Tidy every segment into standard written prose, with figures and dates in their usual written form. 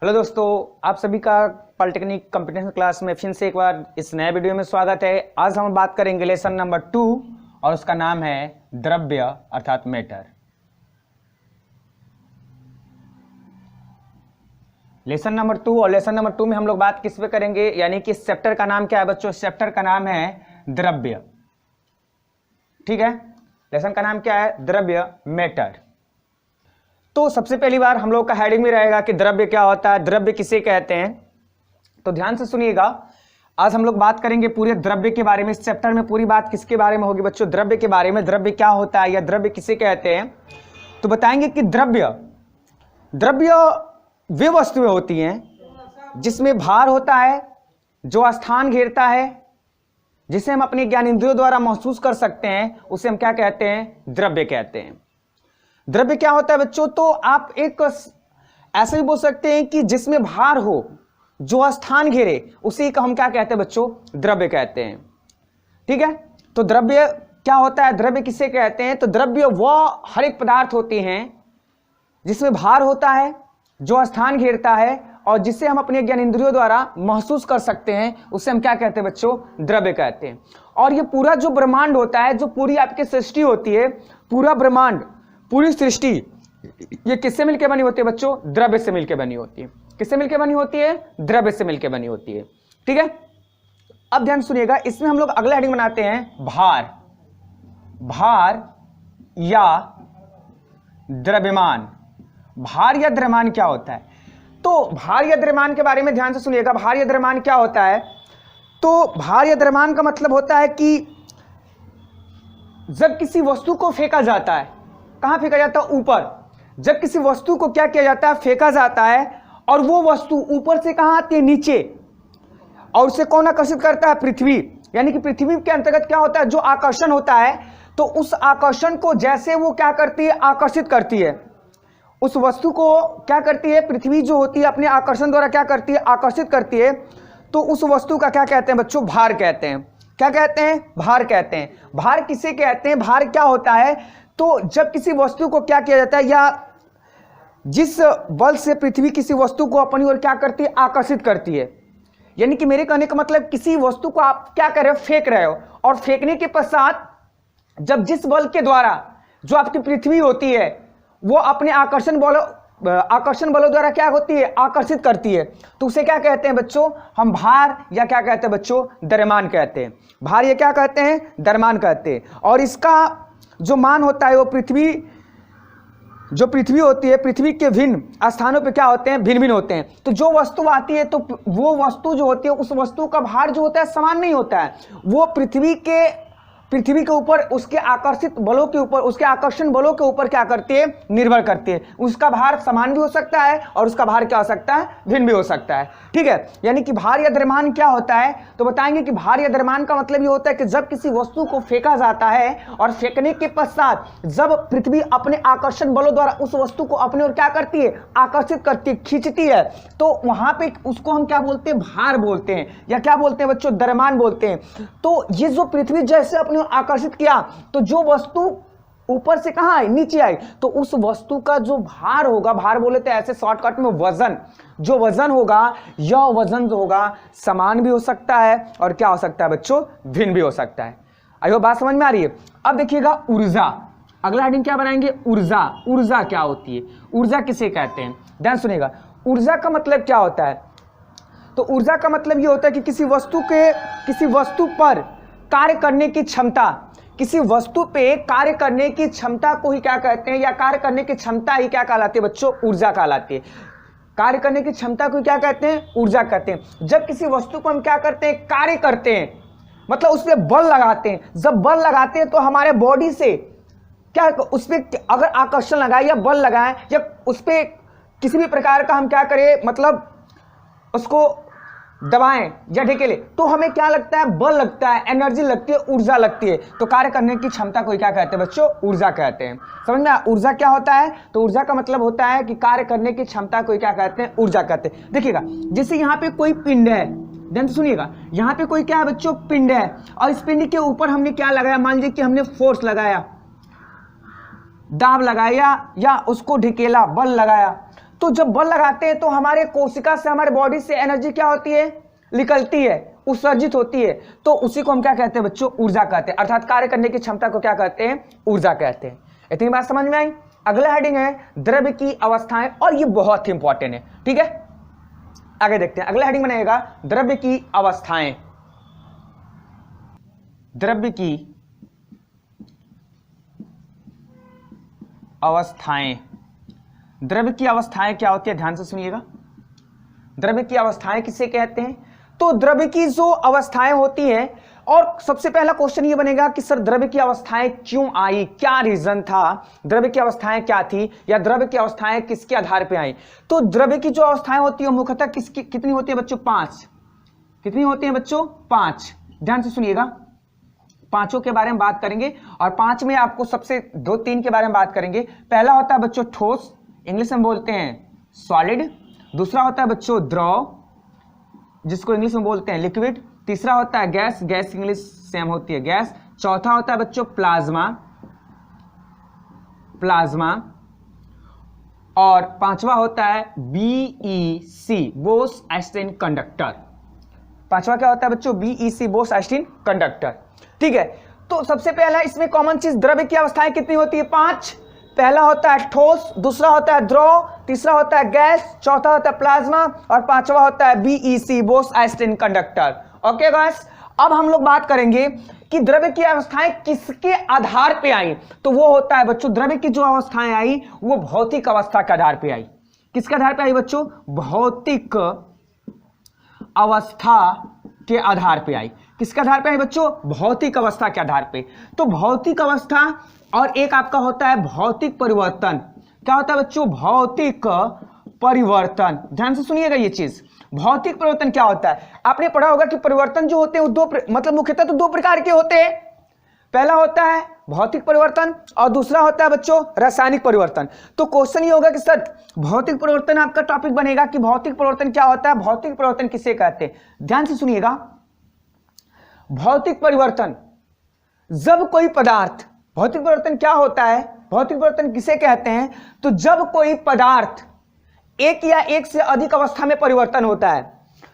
Hello दोस्तों, आप सभी का पॉलिटेक्निक कंप्यूटेशन क्लास में फिर से एक बार इस नए वीडियो में स्वागत है। आज हम बात करेंगे लेसन नंबर 2 और उसका नाम है द्रव्य अर्थात मैटर। लेसन नंबर 2 और लेसन नंबर 2 में हम लोग बात किस पे करेंगे, यानी कि चैप्टर का नाम क्या है बच्चों? चैप्टर का नाम है द्रव्य। ठीक है, लेसन का नाम क्या है? द्रव्य मैटर। तो सबसे पहली बार हम लोग का हेडिंग में रहेगा कि द्रव्य क्या होता है, द्रव्य किसे कहते हैं। तो ध्यान से सुनिएगा, आज हम लोग बात करेंगे पूरे द्रव्य के बारे में। इस चैप्टर में पूरी बात किसके बारे में होगी बच्चों? द्रव्य के बारे में। द्रव्य क्या होता है या द्रव्य किसे कहते हैं, तो बताएंगे कि द्रव्य वे वस्तुएं होती हैं जिसमें भार होता है, जो स्थान घेरता है, जिसे हम अपने ज्ञानेंद्रियों द्वारा महसूस कर सकते हैं, उसे हम क्या कहते हैं? द्रव्य कहते हैं। द्रव्य क्या होता है बच्चों? तो आप एक ऐसे भी बोल सकते हैं कि जिसमें भार हो, जो स्थान घेरे, उसी का हम क्या कहते हैं बच्चों? द्रव्य कहते हैं। ठीक है, तो द्रव्य क्या होता है, द्रव्य किसे कहते हैं? तो द्रव्य वह हर एक पदार्थ होते हैं जिसमें भार होता है, जो स्थान घेरता है और जिसे हम अपने ज्ञानेंद्रियों द्वारा महसूस कर सकते हैं, उसे हम क्या कहते हैं बच्चों? द्रव्य कहते हैं। और ये पूरा जो ब्रह्मांड होता है, जो पूरी आपकी सृष्टि होती है, पूरा ब्रह्मांड, पूरी सृष्टि, ये किससे मिलकर बनी होती है बच्चों? द्रव्य से मिलकर बनी होती है। किससे मिलकर बनी होती है? द्रव्य से मिलकर बनी होती है। ठीक है, अब ध्यान सुनिएगा, इसमें हम लोग अगला हेडिंग बनाते हैं भार। भार या द्रव्यमान। भार या द्रव्यमान क्या होता है? तो भार या द्रव्यमान के बारे में ध्यान से सुनिएगा। भार या द्रव्यमान क्या होता है? तो भार या द्रव्यमान का मतलब होता है कि जब किसी वस्तु को फेंका जाता है, कहां फेंका जाता है? ऊपर। जब किसी वस्तु को क्या किया जाता है? फेंका जाता है, और वो वस्तु ऊपर से कहां आती है? नीचे। और उसे कौन आकर्षित करता है? पृथ्वी। यानी कि पृथ्वी के अंतर्गत क्या होता है? जो आकर्षण होता है, तो उस आकर्षण को जैसे वो क्या करती है? आकर्षित करती है। उस वस्तु को क्या करती है? पृथ्वी जो होती है अपने आकर्षण द्वारा क्या करती है? आकर्षित करती है। तो उस वस्तु का क्या कहते हैं बच्चों? भार कहते हैं। क्या कहते हैं? भार कहते हैं। भार किसे कहते हैं? भार क्या होता है? तो जब किसी वस्तु को क्या किया जाता है, या जिस बल से पृथ्वी किसी वस्तु को अपनी ओर क्या करती है? आकर्षित करती है। यानी कि मेरे कहने का मतलब, किसी वस्तु को आप क्या कर रहे हो? फेंक रहे हो, और फेंकने के पश्चात जब जिस बल के द्वारा जो आपकी पृथ्वी होती है, वो अपने आकर्षण बलों द्वारा क्या होती है? आकर्षित करती है, तो उसे क्या कहते हैं बच्चों? हम भार या क्या कहते हैं बच्चों? द्रव्यमान कहते हैं। भार ये क्या कहते हैं? द्रव्यमान कहते हैं। और इसका जो मान होता है, वो जो पृथ्वी होती है, पृथ्वी के भिन्न स्थानों पे क्या होते हैं? भिन्न भिन्न होते हैं। तो जो वस्तु आती है, तो वो वस्तु जो होती है, उस वस्तु का भार जो होता है समान नहीं होता है। वो पृथ्वी के ऊपर, उसके आकर्षित बलों के ऊपर, उसके आकर्षण बलों के ऊपर क्या करती है? निर्भर करती है। उसका भार समान भी हो सकता है, और उसका भार क्या हो सकता है? भिन्न भी हो सकता है। ठीक है, यानी कि भार या द्रव्यमान क्या होता है? तो बताएंगे कि भार या द्रव्यमान का मतलब ये होता है कि जब किसी वस्तु को फेंका जाता है, और फेंकने के पश्चात जब पृथ्वी अपने आकर्षण बलों द्वारा उस वस्तु को अपनी ओर क्या करती है? आकर्षित करती है, खींचती है, तो वहां पे उसको हम क्या बोलते हैं? भार बोलते हैं, या क्या बोलते हैं बच्चों? द्रव्यमान बोलते हैं। तो ये जो पृथ्वी जैसे अपने आकर्षित किया, तो जो वस्तु ऊपर से कहां आई? नीचे आई, तो उस वस्तु का जो भार होगा, भार बोले तो ऐसे शॉर्टकट में वजन, जो वजन होगा, यह वजन जो होगा समान भी हो सकता है, और क्या हो सकता है बच्चों? भिन्न भी हो सकता है। आइए, बात समझ में आ रही है? अब देखिएगा ऊर्जा। अगला हेडिंग क्या बनाएंगे? ऊर्जा। ऊर्जा क्या होती है? ऊर्जा किसे कहते हैं? ध्यान सुनिएगा, ऊर्जा का मतलब क्या होता है? तो ऊर्जा का मतलब यह होता है कि किसी वस्तु पर कार्य करने की क्षमता, किसी वस्तु पे कार्य करने की क्षमता को ही क्या कहते हैं? या कार्य करने की क्षमता ही क्या कहलाती है बच्चों? ऊर्जा कहलाती है। कार्य करने की क्षमता को क्या कहते हैं? ऊर्जा कहते हैं। जब किसी वस्तु को हम क्या करते हैं? कार्य करते हैं, मतलब उस पर बल लगाते हैं। जब बल लगाते हैं, तो हमारे बॉडी से क्या, उस पर अगर आकर्षण लगाए या बल लगाए, या उस पर किसी भी प्रकार का हम क्या करें, मतलब उसको दबाएं या ढकेले, तो हमें क्या लगता है? बल लगता है, एनर्जी लगती है, ऊर्जा लगती है। तो कार्य करने की क्षमता को क्या कहते हैं बच्चों? ऊर्जा कहते हैं। समझ में आया? ऊर्जा क्या होता है? तो ऊर्जा का मतलब होता है कि कार्य करने की क्षमता को क्या कहते हैं? ऊर्जा कहते हैं। देखिएगा, जैसे यहाँ पे कोई पिंड है, ध्यान से सुनिएगा, यहाँ पे कोई क्या है बच्चों? पिंड है, और इस पिंड के ऊपर हमने क्या लगाया? मान लीजिए कि हमने फोर्स लगाया, दाब लगाया, या उसको ढकेला, बल लगाया, तो जब बल लगाते हैं तो हमारे कोशिका से, हमारे बॉडी से एनर्जी क्या होती है, निकलती है, उत्सर्जित होती है। तो उसी को हम क्या कहते हैं बच्चों, ऊर्जा कहते हैं, अर्थात कार्य करने की क्षमता को क्या कहते हैं, ऊर्जा कहते हैं। इतनी बात समझ में आई। अगला हेडिंग है द्रव्य की अवस्थाएं, और ये बहुत ही इंपॉर्टेंट है। ठीक है, आगे देखते हैं। अगला हेडिंग बनेगा द्रव्य की अवस्थाएं। द्रव्य की अवस्थाएं, द्रव्य की अवस्थाएं क्या होती है, ध्यान से सुनिएगा। द्रव्य की अवस्थाएं किसे कहते हैं? तो द्रव्य की जो अवस्थाएं होती हैं, और सबसे पहला क्वेश्चन ये बनेगा कि सर द्रव्य की अवस्थाएं क्यों आई, क्या रीजन था, द्रव्य की अवस्थाएं क्या थी, या द्रव्य की अवस्थाएं किसके आधार पर आई। तो द्रव्य की जो अवस्थाएं होती है मुख्यतः किसकी, कितनी होती है बच्चों, 5। कितनी होती है बच्चों, 5। ध्यान से सुनिएगा, पांचों के बारे में बात करेंगे, और 5 में आपको सबसे 2-3 के बारे में बात करेंगे। पहला होता है बच्चों ठोस, इंग्लिश में बोलते हैं सॉलिड। दूसरा होता है बच्चों द्रव, जिसको इंग्लिश में बोलते हैं लिक्विड। तीसरा होता है गैस, गैस इंग्लिश सेम होती है गैस। चौथा होता है बच्चों प्लाज्मा, प्लाज्मा। और पांचवा होता है BEC, बोस आइंस्टाइन कंडक्टर। पांचवा क्या होता है बच्चों, BEC, बोस आइंस्टाइन कंडक्टर। ठीक है, तो सबसे पहला इसमें कॉमन चीज, द्रव्य की अवस्थाएं कितनी होती है, 5। पहला होता है ठोस, दूसरा होता है द्रव, तीसरा होता है गैस, चौथा होता है प्लाज्मा, और पांचवा होता है BEC, Bose Einstein conductor. Okay guys, अब हम लोग बात करेंगे कि द्रव्य की अवस्थाएं किसके आधार पे आई। तो वो होता है बच्चों, द्रव्य की जो अवस्थाएं आई वो भौतिक अवस्था के आधार पे आई। किसके आधार पे आई बच्चों, भौतिक अवस्था के आधार पे आई। किसके आधार पे आई बच्चों, भौतिक अवस्था के आधार पे। तो भौतिक अवस्था और एक आपका होता है भौतिक परिवर्तन। क्या होता है बच्चों, भौतिक परिवर्तन। ध्यान से सुनिएगा ये चीज, भौतिक परिवर्तन क्या होता है। आपने पढ़ा होगा कि परिवर्तन जो होते हैं वो मतलब मुख्यतः तो 2 प्रकार के होते हैं। पहला होता है भौतिक परिवर्तन और दूसरा होता है बच्चों रासायनिक परिवर्तन। तो क्वेश्चन ये होगा कि सर भौतिक परिवर्तन आपका टॉपिक बनेगा कि भौतिक परिवर्तन क्या होता है, भौतिक परिवर्तन किसे कहते हैं। ध्यान से सुनिएगा, भौतिक परिवर्तन, जब कोई पदार्थ, भौतिक परिवर्तन क्या होता है, भौतिक परिवर्तन किसे कहते हैं, तो जब कोई पदार्थ एक या एक से अधिक अवस्था में परिवर्तन होता है।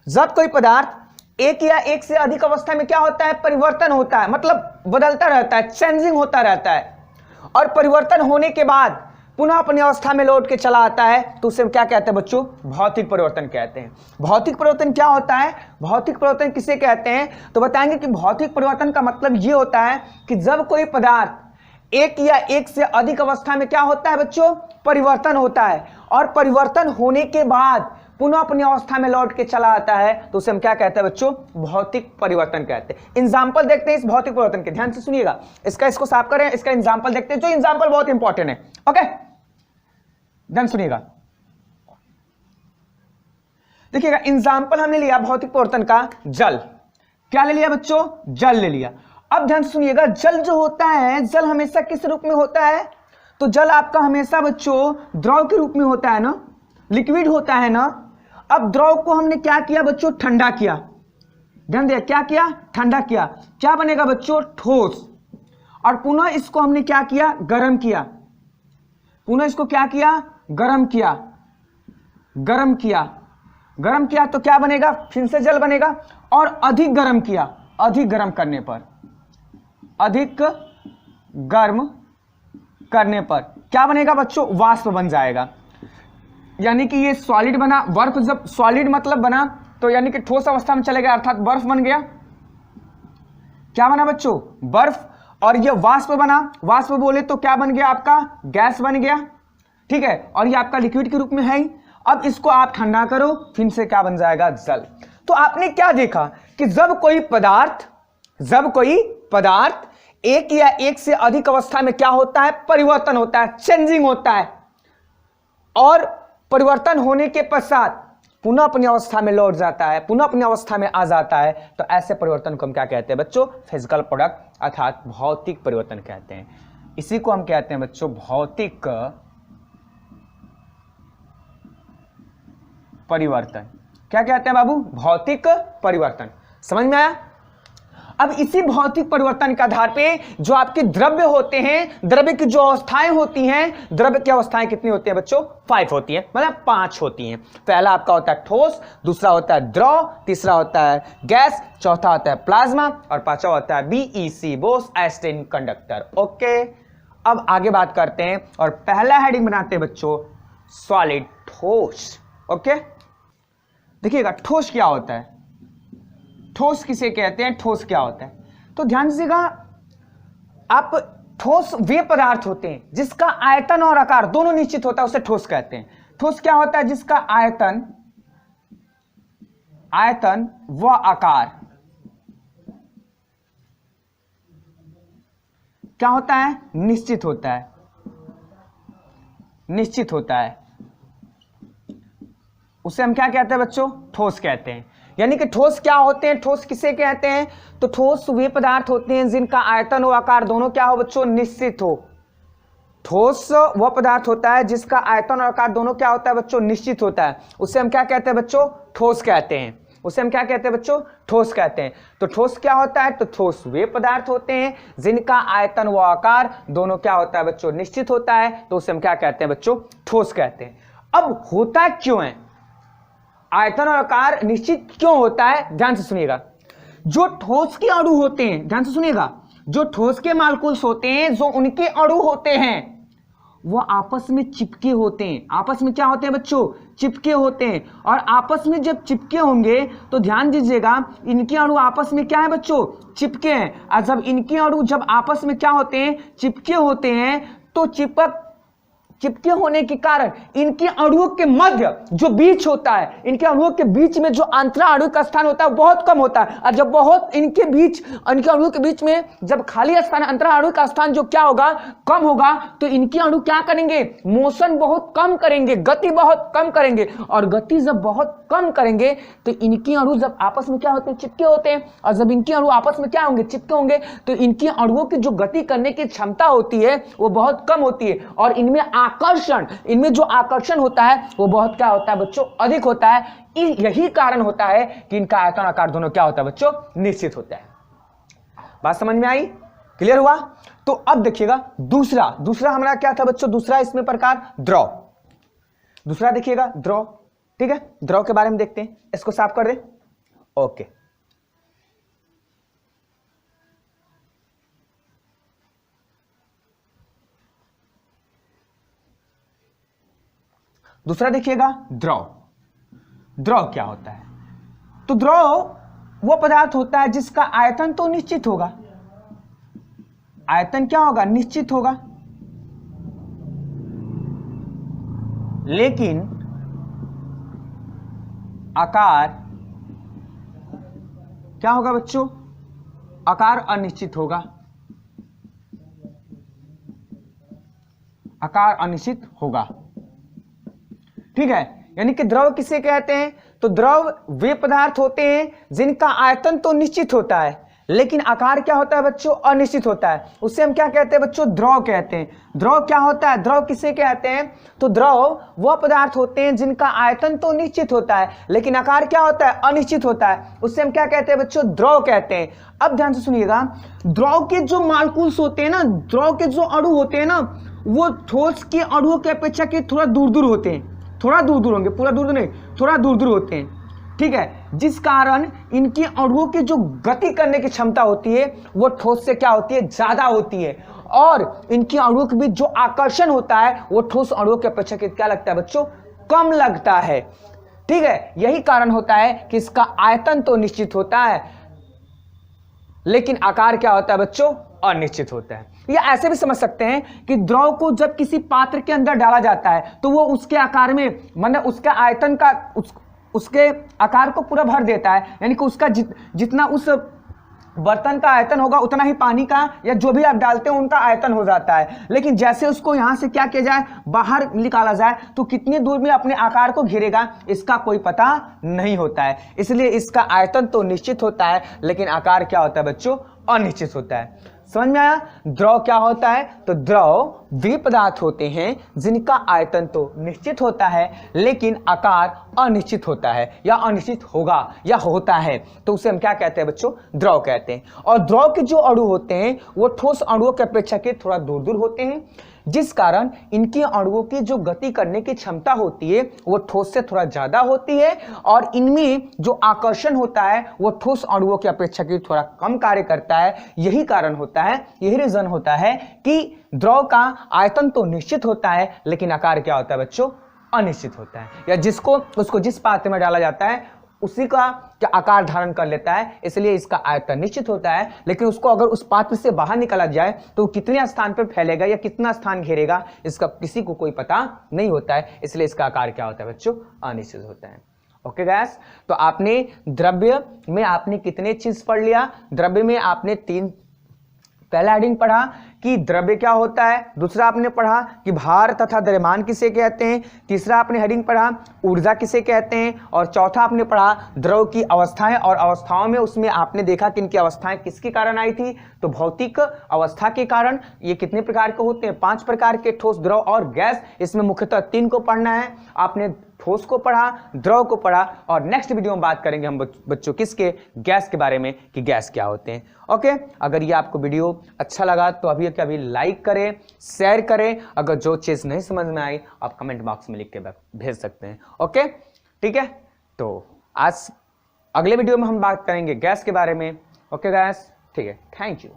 जब कोई पदार्थ एक या एक से अधिक अवस्था में क्या होता है, परिवर्तन होता है, मतलब बदलता रहता है, चेंजिंग होता रहता है, और परिवर्तन होने के बाद पुनः अपनी अवस्था में लौट के चला आता है, तो उसे क्या कहते हैं बच्चों, भौतिक परिवर्तन कहते हैं। भौतिक परिवर्तन क्या होता है, भौतिक परिवर्तन किसे कहते हैं, तो बताएंगे कि भौतिक परिवर्तन का मतलब ये होता है कि जब कोई पदार्थ एक या एक से अधिक अवस्था में क्या होता है बच्चों, परिवर्तन होता है, और परिवर्तन होने के बाद पुनः अपनी अवस्था में लौट के चला आता है, तो उसे हम क्या कहते हैं बच्चों, भौतिक परिवर्तन कहते हैं। एग्जांपल देखते हैं इस भौतिक परिवर्तन के, ध्यान से सुनिएगा, इसको साफ करें, इसका एग्जांपल देखते हैं, जो एग्जांपल बहुत इंपॉर्टेंट है। ओके, ध्यान सुनिएगा, देखिएगा एग्जांपल हमने लिया भौतिक परिवर्तन का, जल। क्या ले लिया बच्चों, जल ले लिया। अब ध्यान सुनिएगा, जल जो होता है, जल हमेशा किस रूप में होता है, तो जल आपका हमेशा बच्चों द्रव के रूप में होता है ना, लिक्विड होता है ना। अब द्रव को हमने क्या किया बच्चों, ठंडा किया। ध्यान दिया, क्या किया, ठंडा किया, क्या बनेगा बच्चों, ठोस। और पुनः इसको हमने क्या किया, गर्म किया। पुनः इसको क्या किया, गर्म किया, गर्म किया, गर्म किया तो क्या बनेगा, फिर से जल बनेगा। और अधिक गर्म किया, अधिक गर्म करने पर, अधिक गर्म करने पर क्या बनेगा बच्चों, वाष्प बन जाएगा। यानी कि ये सॉलिड बना, बर्फ जब सॉलिड मतलब बना तो यानी कि ठोस अवस्था में चले गया, अर्थात बर्फ बन गया। क्या बना बच्चों, बर्फ। और ये वाष्प बना, वाष्प बोले तो क्या बन गया आपका, गैस बन गया। ठीक है, और ये आपका लिक्विड के रूप में है। अब इसको आप ठंडा करो, फिर से क्या बन जाएगा, जल। तो आपने क्या देखा कि जब कोई पदार्थ एक या एक से अधिक अवस्था में क्या होता है, परिवर्तन होता है, चेंजिंग होता है, और परिवर्तन होने के पश्चात पुनः अपनी अवस्था में लौट जाता है, पुनः अपनी अवस्था में आ जाता है, तो ऐसे परिवर्तन को हम क्या कहते हैं बच्चों, फिजिकल प्रोडक्ट अर्थात भौतिक परिवर्तन कहते हैं। इसी को हम कहते हैं बच्चों भौतिक परिवर्तन। क्या कहते हैं बाबू, भौतिक परिवर्तन। समझ में आया। अब इसी भौतिक परिवर्तन के आधार पे जो आपके द्रव्य होते हैं, द्रव्य की जो अवस्थाएं होती हैं, द्रव्य की अवस्थाएं कितनी होती हैं बच्चों? 5 होती हैं, मतलब 5 होती हैं। पहला आपका होता है ठोस, दूसरा होता है द्रव, तीसरा होता है गैस, चौथा होता है प्लाज्मा और पांचवा होता है BEC, Bose Einstein conductor. Okay, अब आगे बात करते हैं और पहला हेडिंग बनाते हैं बच्चों सॉलिड, ठोस। ओके, देखिएगा ठोस क्या होता है, ठोस किसे कहते हैं, ठोस क्या होता है? तो ध्यान दीजिएगा, आप ठोस वे पदार्थ होते हैं जिसका आयतन और आकार दोनों निश्चित होता है, उसे ठोस कहते हैं। ठोस क्या होता है? जिसका आयतन व आकार क्या होता है? निश्चित होता है, निश्चित होता है। उसे हम क्या कहते हैं बच्चों? ठोस कहते हैं। यानी कि ठोस क्या होते हैं, ठोस किसे कहते हैं? तो ठोस वे पदार्थ होते हैं जिनका आयतन और आकार दोनों क्या हो बच्चों? निश्चित हो। ठोस वह पदार्थ होता है जिसका आयतन और आकार दोनों क्या होता है बच्चों? निश्चित होता है। उसे हम क्या कहते हैं बच्चों? ठोस कहते हैं। उसे हम क्या कहते हैं बच्चों? ठोस कहते हैं। तो ठोस क्या होता है? तो ठोस वे पदार्थ होते हैं जिनका आयतन व आकार दोनों क्या होता है बच्चों? निश्चित होता है, तो उसे हम क्या कहते हैं बच्चों? ठोस कहते हैं। अब होता क्यों है आयतन और आकार निश्चित क्यों होता है? ध्यान से सुनिएगा। जो ठोस के अणु होते हैं, ध्यान से सुनिएगा, जो ठोस के मॉलिक्यूल्स होते हैं, जो उनके अणु होते हैं वो आपस में चिपके होते हैं। आपस में क्या होते हैं बच्चों? चिपके होते हैं। और आपस में जब चिपके होंगे तो ध्यान दीजिएगा, इनके अणु आपस में क्या है बच्चों? चिपके हैं। और जब इनके अणु जब आपस में क्या होते हैं? चिपके होते हैं, तो चिपके होने के कारण इनके अणुओं के मध्य जो बीच होता है, इनके अणुओं के बीच में जो अंतरा अणु का स्थान होता है वो बहुत कम होता है। और जब बहुत इनके अणुओं के बीच में जब खाली स्थान, अंतरा अणु का स्थान जो क्या होगा? कम होगा, तो इनके अणु क्या करेंगे? मोशन बहुत कम करेंगे, गति बहुत कम करेंगे। और गति जब बहुत कम करेंगे तो इनके अणु जब आपस में क्या होते हैं? चिपके होते हैं। और जब इनके अणु आपस में क्या होंगे? चिपके होंगे, तो इनके अणुओं की जो गति करने की क्षमता होती है वो बहुत कम होती है। और इनमें इनमें जो आकर्षण होता है वो बहुत क्या होता है बच्चों? अधिक होता है। यही कारण होता है कि इनका आयतन आकार दोनों क्या होता है बच्चों? निश्चित होता है। बात समझ में आई? क्लियर हुआ? तो अब देखिएगा दूसरा हमारा क्या था बच्चों? दूसरा इसमें प्रकार द्रव। दूसरा देखिएगा द्रव, ठीक है? द्रव के बारे में देखते हैं, इसको साफ कर दे। ओके, दूसरा देखिएगा द्रव। द्रव क्या होता है? तो द्रव वो पदार्थ होता है जिसका आयतन तो निश्चित होगा। आयतन क्या होगा? निश्चित होगा, लेकिन आकार क्या होगा बच्चों? आकार अनिश्चित होगा। आकार अनिश्चित होगा, ठीक है? यानी कि द्रव किसे कहते हैं? तो द्रव वे पदार्थ होते हैं जिनका आयतन तो निश्चित होता है लेकिन आकार क्या होता है बच्चों? अनिश्चित होता है। उसे हम क्या कहते हैं बच्चों? द्रव कहते हैं। द्रव क्या होता है? द्रव किसे कहते हैं? तो द्रव वह पदार्थ होते हैं जिनका आयतन तो निश्चित होता है लेकिन आकार क्या होता है? अनिश्चित होता है। उससे हम क्या कहते हैं बच्चों? द्रव कहते हैं। अब ध्यान से सुनिएगा, द्रव के जो मॉलिक्यूल्स होते हैं ना, द्रव के जो अणु होते हैं ना, वो ठोस के अणुओं की अपेक्षा के थोड़ा दूर दूर होते हैं। थोड़ा दूर दूर होंगे, पूरा दूर नहीं, थोड़ा दूर दूर होते हैं, ठीक है? जिस कारण इनके अणुओं की जो गति करने की क्षमता होती है वो ठोस से क्या होती है? ज्यादा होती है। और इनके अणुओं के बीच जो आकर्षण होता है वो ठोस अणुओं की अपेक्षा क्या लगता है बच्चों? कम लगता है, ठीक है? यही कारण होता है कि इसका आयतन तो निश्चित होता है लेकिन आकार क्या होता है बच्चों? अनिश्चित होता है। या ऐसे भी समझ सकते हैं कि द्रव को जब किसी पात्र के अंदर डाला जाता है तो वो उसके आकार में, मतलब उसके आयतन का उसके आकार को पूरा भर देता है। यानी कि उसका जितना उस बर्तन का आयतन होगा उतना ही पानी का या जो भी आप डालते हैं उनका आयतन हो जाता है। लेकिन जैसे उसको यहां से क्या किया जाए? बाहर निकाला जाए तो कितनी दूर में अपने आकार को घेरेगा इसका कोई पता नहीं होता है। इसलिए इसका आयतन तो निश्चित होता है लेकिन आकार क्या होता है बच्चों? अनिश्चित होता है। समझ में आया? द्रव क्या होता है? तो द्रव वे पदार्थ होते हैं जिनका आयतन तो निश्चित होता है लेकिन आकार अनिश्चित होता है या अनिश्चित होगा या होता है, तो उसे हम क्या कहते हैं बच्चों? द्रव कहते हैं। और द्रव के जो अणु होते हैं वो ठोस अणुओं की अपेक्षा के थोड़ा दूर दूर होते हैं, जिस कारण इनके अणुओं की जो गति करने की क्षमता होती है वो ठोस से थोड़ा ज्यादा होती है और इनमें जो आकर्षण होता है वो ठोस अणुओं की अपेक्षा के थोड़ा कम कार्य करता है। यही कारण होता है, यही रीजन होता है कि द्रव का आयतन तो निश्चित होता है लेकिन आकार क्या होता है बच्चों? अनिश्चित होता है, या उसको जिस पात्र में डाला जाता है उसी का क्या आकार धारण कर लेता है, इसलिए इसका आयतन निश्चित होता है। लेकिन उसको अगर उस पात्र से बाहर निकाला जाए तो कितने स्थान पर फैलेगा या कितना स्थान घेरेगा इसका किसी को कोई पता नहीं होता है, इसलिए इसका आकार क्या होता है बच्चों? अनिश्चित होता है। ओके गैस, तो आपने द्रव्य में आपने कितने चीज पढ़ लिया? द्रव्य में आपने तीन, पहला हेडिंग पढ़ा कि द्रव्य क्या होता है, दूसरा आपने पढ़ा कि भार तथा द्रव्यमान किसे कहते हैं, तीसरा आपने हेडिंग पढ़ा ऊर्जा किसे कहते हैं, और चौथा आपने पढ़ा द्रव की अवस्थाएं, और अवस्थाओं में उसमें आपने देखा कि इनकी अवस्थाएं किसके कारण आई थी? तो भौतिक अवस्था के कारण। ये कितने प्रकार के होते हैं? 5 प्रकार के, ठोस, द्रव और गैस। इसमें मुख्यतः 3 को पढ़ना है। आपने ठोस को पढ़ा, द्रव को पढ़ा, और नेक्स्ट वीडियो में बात करेंगे हम बच्चों किसके? गैस के बारे में, कि गैस क्या होते हैं। ओके, अगर ये आपको वीडियो अच्छा लगा तो अभी के अभी लाइक करें, शेयर करें। अगर जो चीज नहीं समझ में आई आप कमेंट बॉक्स में लिख के भेज सकते हैं। ओके, ठीक है, तो आज अगले वीडियो में हम बात करेंगे गैस के बारे में। ओके गैस, ठीक है, थैंक यू।